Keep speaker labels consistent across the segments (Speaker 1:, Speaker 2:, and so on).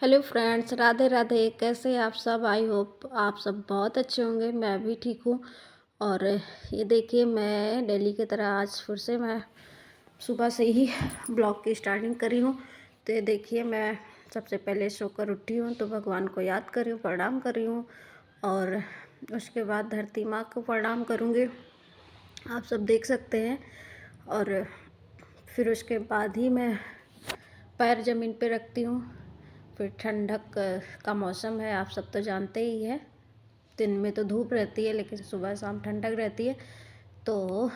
Speaker 1: Hello friends, Radhe Radhe. कैसे हैं आप सब? आई होप आप सब बहुत अच्छे होंगे। मैं भी ठीक हूँ। और ये देखिए, मैं डेली की तरह आज फिर से मैं सुबह से ही ब्लॉग की स्टार्टिंग करी हूँ। तो ये देखिए, मैं सबसे पहले सोकर उठी हूँ तो भगवान को याद कर रही हूँ, प्रणाम कर रही हूँ। और उसके बाद धरती माँ को प्रणाम करूँगी, आप सब देख सकते हैं। और फिर उसके बाद ही मैं पैर ज़मीन पे रखती हूँ। फिर ठंडक का मौसम है, आप सब तो जानते ही हैं। दिन में तो धूप रहती है लेकिन सुबह शाम ठंडक रहती है। तो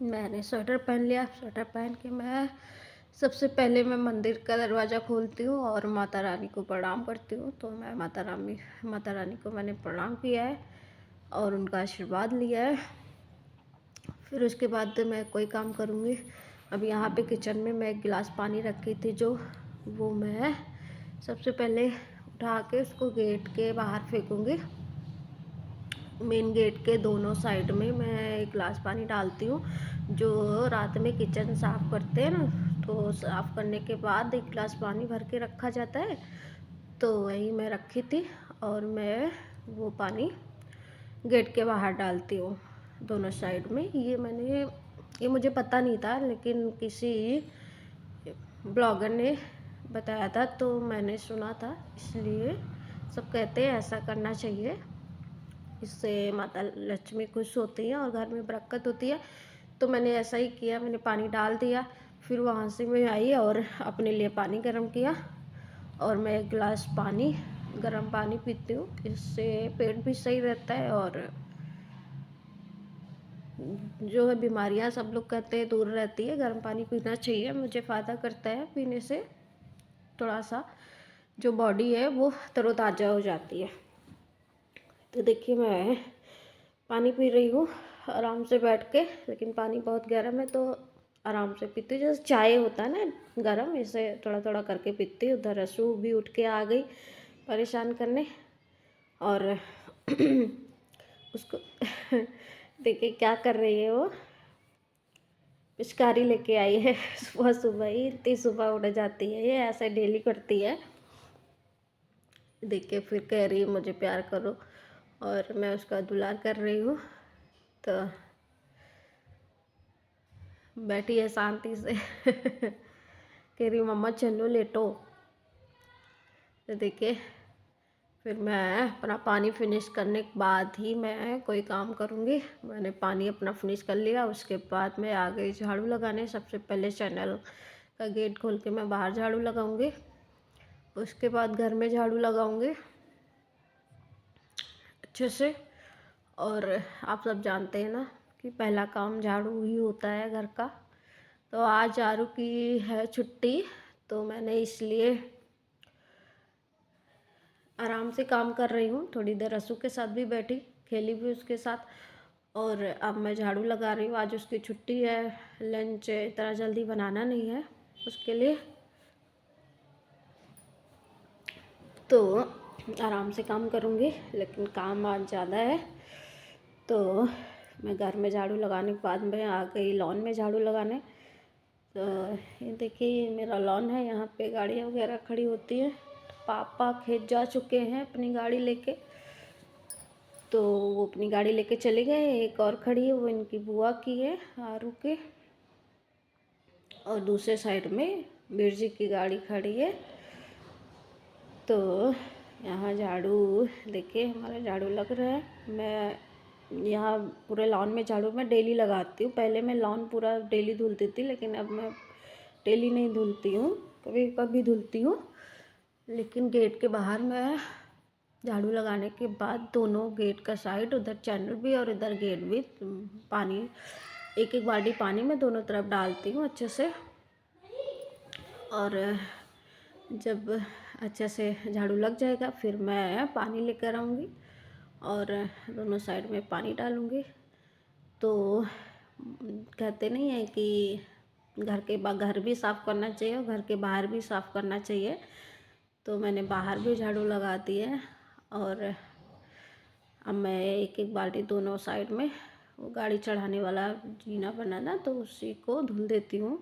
Speaker 1: मैंने स्वेटर पहन लिया। स्वेटर पहन के मैं सबसे पहले मैं मंदिर का दरवाज़ा खोलती हूँ और माता रानी को प्रणाम करती हूँ। तो मैं माता रानी को मैंने प्रणाम किया है और उनका आशीर्वाद लिया है। फिर उसके बाद मैं कोई काम करूँगी। अब यहाँ पे किचन में मैं एक गिलास पानी रखी थी, जो वो मैं सबसे पहले उठा के उसको गेट के बाहर फेंकूँगी। मेन गेट के दोनों साइड में मैं एक गिलास पानी डालती हूँ। जो रात में किचन साफ़ करते हैं ना, तो साफ़ करने के बाद एक गिलास पानी भर के रखा जाता है। तो वही मैं रखी थी और मैं वो पानी गेट के बाहर डालती हूँ, दोनों साइड में। ये मुझे पता नहीं था, लेकिन किसी ब्लॉगर ने बताया था तो मैंने सुना था, इसलिए सब कहते हैं ऐसा करना चाहिए। इससे माता लक्ष्मी खुश होती हैं और घर में बरकत होती है। तो मैंने ऐसा ही किया, मैंने पानी डाल दिया। फिर वहाँ से मैं आई और अपने लिए पानी गर्म किया और मैं एक गिलास पानी, गर्म पानी पीती हूँ। इससे पेट भी सही रहता है और जो है बीमारियां सब लोग कहते हैं दूर रहती है। गर्म पानी पीना चाहिए, मुझे फ़ायदा करता है पीने से। थोड़ा सा जो बॉडी है वो तरोताज़ा हो जाती है। तो देखिए, मैं पानी पी रही हूँ आराम से बैठ के, लेकिन पानी बहुत गर्म है तो आराम से पीती हूँ। जैसे चाय होता है ना गर्म, इसे थोड़ा थोड़ा करके पीती हूँ। उधर रसू भी उठ के आ गई परेशान करने। और उसको देखिए क्या कर रही है वो, पिचकारी लेके आई है। सुबह सुबह ही इतनी सुबह उड़ जाती है, ये ऐसे डेली करती है। देख के फिर कह रही है मुझे प्यार करो, और मैं उसका दुलार कर रही हूँ। तो बैठी है शांति से। कह रही मम्मा चलो लेटो। तो देखिए, फिर मैं अपना पानी फिनिश करने के बाद ही मैं कोई काम करूँगी। मैंने पानी अपना फिनिश कर लिया, उसके बाद मैं आ गई झाड़ू लगाने। सबसे पहले चैनल का गेट खोल के मैं बाहर झाड़ू लगाऊंगी, उसके बाद घर में झाड़ू लगाऊंगी अच्छे से। और आप सब जानते हैं ना कि पहला काम झाड़ू ही होता है घर का। तो आज झाड़ू की है छुट्टी, तो मैंने इसलिए आराम से काम कर रही हूँ। थोड़ी देर रसू के साथ भी बैठी, खेली भी उसके साथ। और अब मैं झाड़ू लगा रही हूँ। आज उसकी छुट्टी है, लंच इतना जल्दी बनाना नहीं है उसके लिए, तो आराम से काम करूँगी। लेकिन काम आज ज़्यादा है, तो मैं घर में झाड़ू लगाने के बाद मैं आ गई लॉन में झाड़ू लगाने। तो ये देखिए, ये मेरा लॉन है, यहाँ पे गाड़ियाँ वगैरह खड़ी होती हैं। पापा खेत जा चुके हैं अपनी गाड़ी लेके, तो वो अपनी गाड़ी लेके चले गए। एक और खड़ी है, वो इनकी बुआ की है आरू के। और दूसरे साइड में वीर जी की गाड़ी खड़ी है। तो यहाँ झाड़ू देखिए, हमारा झाड़ू लग रहा है। मैं यहाँ पूरे लॉन में झाड़ू मैं डेली लगाती हूँ। पहले मैं लॉन पूरा डेली धुलती थी, लेकिन अब मैं डेली नहीं धुलती हूँ, कभी कभी धुलती हूँ। लेकिन गेट के बाहर मैं झाड़ू लगाने के बाद दोनों गेट का साइड, उधर चैनल भी और इधर गेट भी, पानी एक एक बाल्टी पानी मैं दोनों तरफ डालती हूँ अच्छे से। और जब अच्छे से झाड़ू लग जाएगा फिर मैं पानी लेकर आऊँगी और दोनों साइड में पानी डालूँगी। तो कहते नहीं है कि घर भी साफ़ करना चाहिए और घर के बाहर भी साफ़ करना चाहिए। तो मैंने बाहर भी झाड़ू लगा दी है और अब मैं एक एक बाल्टी दोनों साइड में, वो गाड़ी चढ़ाने वाला जीना बना ना, तो उसी को धुल देती हूँ।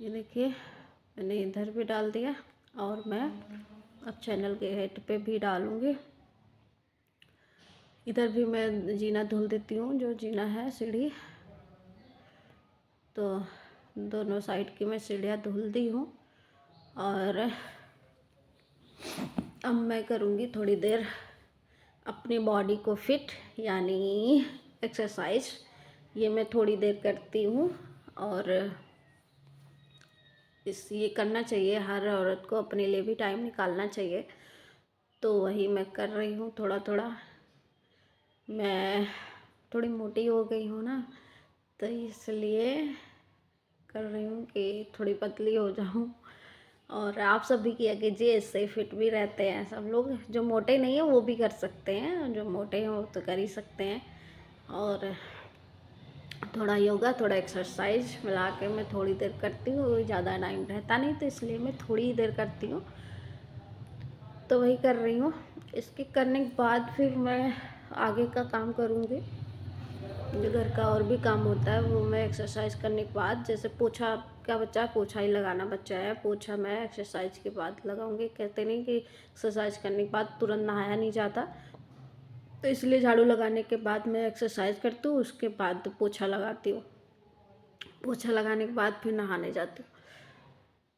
Speaker 1: ये देखिए, मैंने इधर भी डाल दिया और मैं अब चैनल के हेड पे भी डालूँगी। इधर भी मैं जीना धुल देती हूँ, जो जीना है सीढ़ी, तो दोनों साइड की मैं सीढ़ियाँ धुल दी हूँ। और अब मैं करूँगी थोड़ी देर अपनी बॉडी को फिट, यानी एक्सरसाइज। ये मैं थोड़ी देर करती हूँ और ये करना चाहिए, हर औरत को अपने लिए भी टाइम निकालना चाहिए। तो वही मैं कर रही हूँ थोड़ा थोड़ा। मैं थोड़ी मोटी हो गई हूँ ना, तो इसलिए कर रही हूँ कि थोड़ी पतली हो जाऊँ। और आप सब भी किया कीजिए, इससे फिट भी रहते हैं सब लोग। जो मोटे नहीं हैं वो भी कर सकते हैं, जो मोटे हैं वो तो कर ही सकते हैं। और थोड़ा योगा, थोड़ा एक्सरसाइज मिला के मैं थोड़ी देर करती हूँ। ज़्यादा टाइम रहता नहीं, तो इसलिए मैं थोड़ी ही देर करती हूँ। तो वही कर रही हूँ। इसके करने के बाद फिर मैं आगे का काम करूँगी। जो घर का और भी काम होता है वो मैं एक्सरसाइज करने के बाद, जैसे पोछा का बच्चा, पोछा ही लगाना बच्चा है, पोछा मैं एक्सरसाइज के बाद लगाऊंगी। कहते नहीं कि एक्सरसाइज करने के बाद तुरंत नहाया नहीं जाता, तो इसलिए झाड़ू लगाने के बाद मैं एक्सरसाइज करती हूँ, उसके बाद पोछा लगाती हूँ। पोछा लगाने के बाद फिर नहाने जाती हूँ।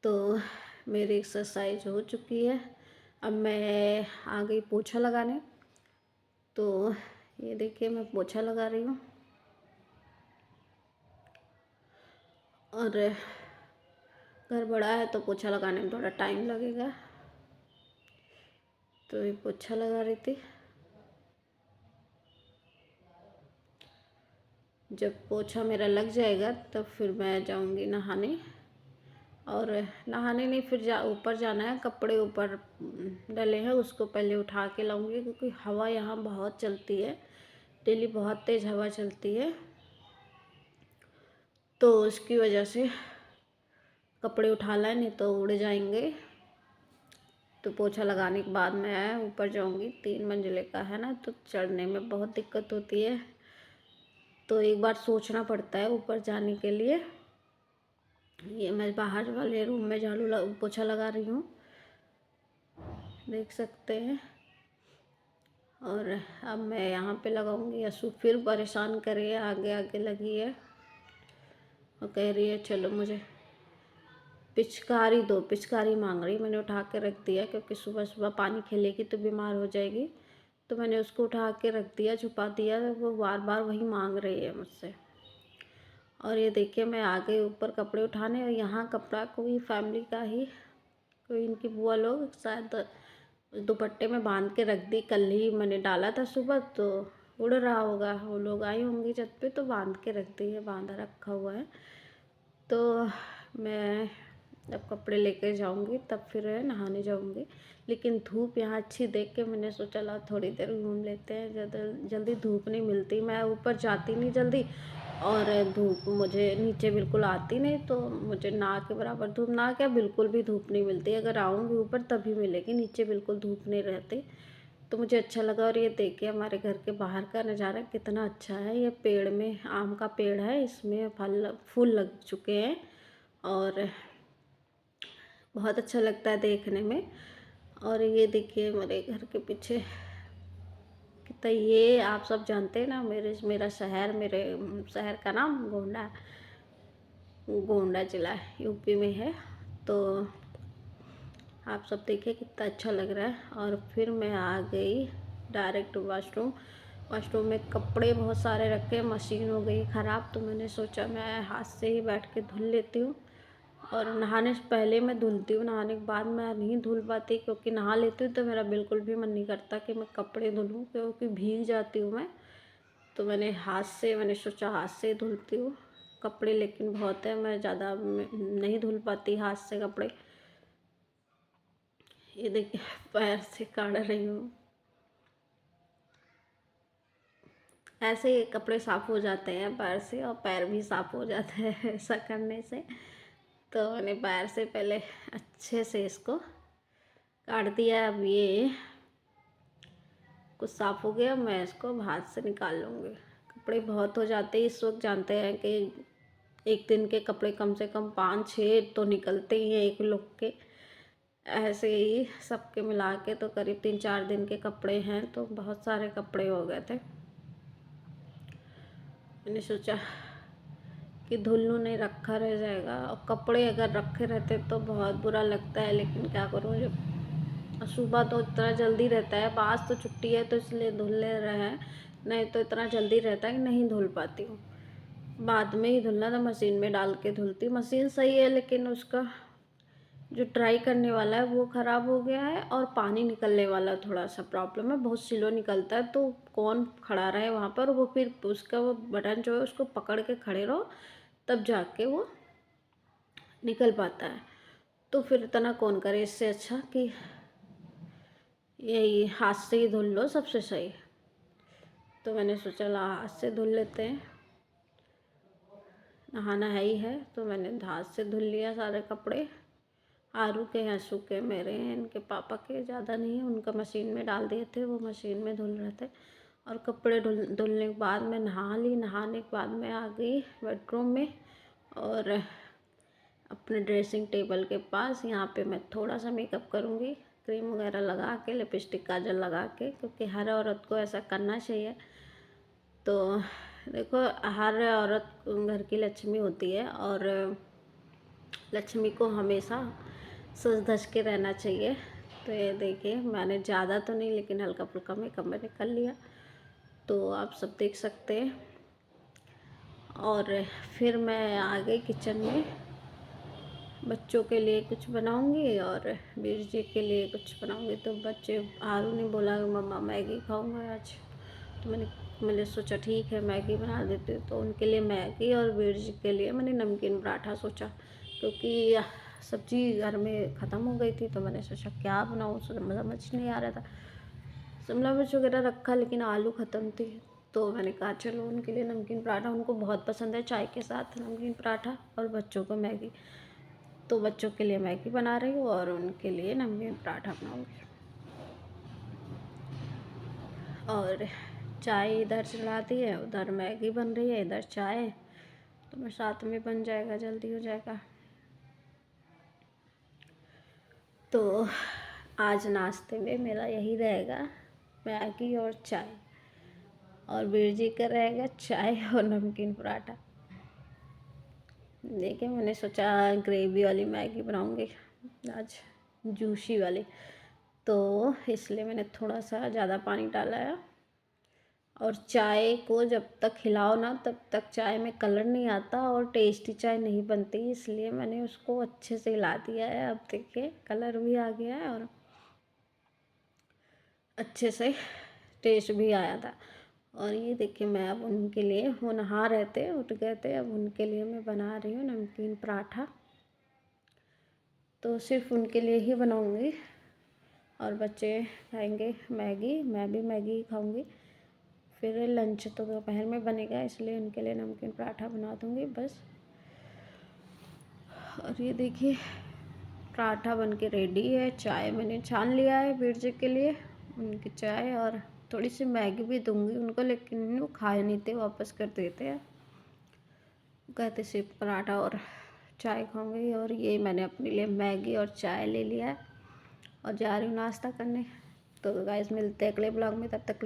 Speaker 1: तो मेरी एक्सरसाइज हो चुकी है। अब मैं आ गई पोछा लगाने। तो ये देखिए मैं पोछा लगा रही हूँ। और घर बड़ा है तो पोछा लगाने में थोड़ा टाइम लगेगा, तो ये पोछा लगा रही थी। जब पोछा मेरा लग जाएगा तब फिर मैं जाऊंगी नहाने। और नहाने नहीं, फिर ऊपर जाना है, कपड़े ऊपर डले हैं उसको पहले उठा के लाऊंगी, क्योंकि हवा यहाँ बहुत चलती है, डेली बहुत तेज़ हवा चलती है, तो उसकी वजह से कपड़े उठा लाए, नहीं तो उड़ जाएंगे। तो पोछा लगाने के बाद मैं ऊपर जाऊंगी। 3 मंजिले का है ना, तो चढ़ने में बहुत दिक्कत होती है, तो एक बार सोचना पड़ता है ऊपर जाने के लिए। ये मैं बाहर वाले रूम में पोछा लगा रही हूँ, देख सकते हैं। और अब मैं यहाँ पे लगाऊंगी। यसु फिर परेशान कर रही है, आगे आगे लगी है और कह रही है चलो मुझे पिचकारी दो, पिचकारी मांग रही। मैंने उठा के रख दिया, क्योंकि सुबह सुबह पानी खेलेगी तो बीमार हो जाएगी, तो मैंने उसको उठा के रख दिया, छुपा दिया। वो बार बार वही मांग रही है मुझसे। और ये देखिए मैं आ गई ऊपर कपड़े उठाने, और यहाँ कपड़ा कोई फैमिली का ही, कोई इनकी बुआ लोग शायद दुपट्टे में बांध के रख दी। कल ही मैंने डाला था सुबह, तो उड़ रहा होगा, वो लोग आई होंगी छत पे तो बांध के रख दी है, बांधा रखा हुआ है। तो मैं अब कपड़े लेके जाऊंगी, तब फिर नहाने जाऊंगी। लेकिन धूप यहाँ अच्छी देख के मैंने सोचा ला थोड़ी देर घूम लेते हैं, ज़्यादा जल्दी धूप नहीं मिलती। मैं ऊपर जाती नहीं जल्दी, और धूप मुझे नीचे बिल्कुल आती नहीं, तो मुझे ना के बराबर धूप, ना क्या बिल्कुल भी धूप नहीं मिलती। अगर आऊँगी ऊपर तभी मिलेगी, नीचे बिल्कुल धूप नहीं रहती। तो मुझे अच्छा लगा। और ये देखिए हमारे घर के बाहर का नज़ारा कितना अच्छा है। ये पेड़ में, आम का पेड़ है, इसमें फूल लग चुके हैं, और बहुत अच्छा लगता है देखने में। और ये देखिए मेरे घर के पीछे कितना, ये आप सब जानते हैं ना, मेरा शहर, मेरे शहर का नाम गोंडा, गोंडा जिला यूपी में है। तो आप सब देखिए कितना अच्छा लग रहा है। और फिर मैं आ गई डायरेक्ट वॉशरूम। वॉशरूम में कपड़े बहुत सारे रखे, मशीन हो गई ख़राब, तो मैंने सोचा मैं हाथ से ही बैठ के धुल लेती हूँ। और नहाने से पहले मैं धुलती हूँ, नहाने के बाद मैं नहीं धुल पाती, क्योंकि नहा लेती हूँ तो मेरा बिल्कुल भी मन नहीं करता कि मैं कपड़े धुलूँ, क्योंकि भीग जाती हूँ मैं। तो मैंने सोचा हाथ से ही धुलती हूँ कपड़े, लेकिन बहुत है, मैं ज़्यादा नहीं धुल पाती हाथ से कपड़े। ये देखिए पैर से काढ़ रही हूँ, ऐसे ही कपड़े साफ़ हो जाते हैं पैर से, और पैर भी साफ़ हो जाते हैं ऐसा करने से। तो मैंने पैर से पहले अच्छे से इसको काट दिया। अब ये कुछ साफ़ हो गया, मैं इसको हाथ से निकाल लूँगी। कपड़े बहुत हो जाते हैं इस वक्त, जानते हैं कि एक दिन के कपड़े कम से कम 5-6 तो निकलते ही हैं एक लोग के। ऐसे ही सबके मिला के तो करीब 3-4 दिन के कपड़े हैं, तो बहुत सारे कपड़े हो गए थे। मैंने सोचा कि धुल लूँ, नहीं रखा रह जाएगा। और कपड़े अगर रखे रहते तो बहुत बुरा लगता है, लेकिन क्या करूँ, जब सुबह तो इतना जल्दी रहता है, आज तो छुट्टी है तो इसलिए धुल ले रहे हैं, नहीं तो इतना जल्दी रहता है कि नहीं धुल पाती हूँ। बाद में ही धुलना था, मशीन में डाल के धुलती। मशीन सही है, लेकिन उसका जो ड्राई करने वाला है वो ख़राब हो गया है, और पानी निकलने वाला थोड़ा सा प्रॉब्लम है, बहुत स्लो निकलता है। तो कौन खड़ा रहे वहाँ पर, वो फिर उसका वो बटन जो है उसको पकड़ के खड़े रहो, तब जाके वो निकल पाता है। तो फिर इतना कौन करे, इससे अच्छा कि यही हाथ से ही धुल लो, सबसे सही। तो मैंने सोचा ला हाथ से धुल लेते हैं, नहाना है ही है। तो मैंने हाथ से धुल लिया सारे कपड़े। आरू के हैं, सूखे मेरे हैं, इनके पापा के ज़्यादा नहीं है, उनका मशीन में डाल दिए थे, वो मशीन में धुल रहे थे। और कपड़े धुलने के बाद मैं नहा ली। नहाने के बाद मैं आ गई बेडरूम में, और अपने ड्रेसिंग टेबल के पास यहाँ पे मैं थोड़ा सा मेकअप करूँगी, क्रीम वगैरह लगा के, लिपस्टिक काजल लगा के, क्योंकि हर औरत को ऐसा करना चाहिए। तो देखो, हर औरत घर की लक्ष्मी होती है, और लक्ष्मी को हमेशा सज धज के रहना चाहिए। तो ये देखिए, मैंने ज़्यादा तो नहीं, लेकिन हल्का फुल्का मेकअप मैंने कर लिया, तो आप सब देख सकते हैं। और फिर मैं आ गई किचन में, बच्चों के लिए कुछ बनाऊंगी और वीर जी के लिए कुछ बनाऊंगी। तो बच्चे, आरू ने बोला मम्मा मैगी खाऊंगा आज, तो मैंने सोचा ठीक है मैगी बना देती हूँ। तो उनके लिए मैगी, और वीर जी के लिए मैंने नमकीन पराठा सोचा, क्योंकि सब्जी घर में ख़त्म हो गई थी। तो मैंने सोचा क्या बनाऊँ, समझ नहीं आ रहा था। शिमला मिर्च वगैरह रखा, लेकिन आलू ख़त्म थी। तो मैंने कहा चलो उनके लिए नमकीन पराठा, उनको बहुत पसंद है चाय के साथ नमकीन पराठा, और बच्चों को मैगी। तो बच्चों के लिए मैगी बना रही हूँ, और उनके लिए नमकीन पराठा बनाऊँगी। और चाय इधर चला दी है, उधर मैगी बन रही है, इधर चाय, तो मैं साथ में बन जाएगा, जल्दी हो जाएगा। तो आज नाश्ते में मेरा यही रहेगा, मैगी और चाय, और वीर जी का रहेगा चाय और नमकीन पराठा। देखिए, मैंने सोचा ग्रेवी वाली मैगी बनाऊंगी आज, जूसी वाली, तो इसलिए मैंने थोड़ा सा ज़्यादा पानी डाला है। और चाय को जब तक हिलाओ ना, तब तक चाय में कलर नहीं आता और टेस्टी चाय नहीं बनती, इसलिए मैंने उसको अच्छे से हिला दिया है। अब देखिए कलर भी आ गया है, और अच्छे से टेस्ट भी आया था। और ये देखिए, मैं अब उनके लिए, वो नहा रहे थे, उठ गए थे, अब उनके लिए मैं बना रही हूँ नमकीन पराठा। तो सिर्फ उनके लिए ही बनाऊँगी, और बच्चे खाएंगे मैगी, मैं भी मैगी ही खाऊँगी। फिर लंच तो दोपहर में बनेगा, इसलिए उनके लिए नमकीन पराठा बना दूँगी बस। और ये देखिए, पराठा बन के रेडी है। चाय मैंने छान लिया है वीर जी के लिए, उनकी चाय, और थोड़ी सी मैगी भी दूँगी उनको, लेकिन वो खाए नहीं थे, वापस कर देते हैं, कहते सिर्फ पराठा और चाय खाऊंगी। और ये मैंने अपने लिए मैगी और चाय ले लिया है, और जा रही हूँ नाश्ता करने। तो गाइस, मिलते हैं अगले ब्लॉग में, तब तक के लिए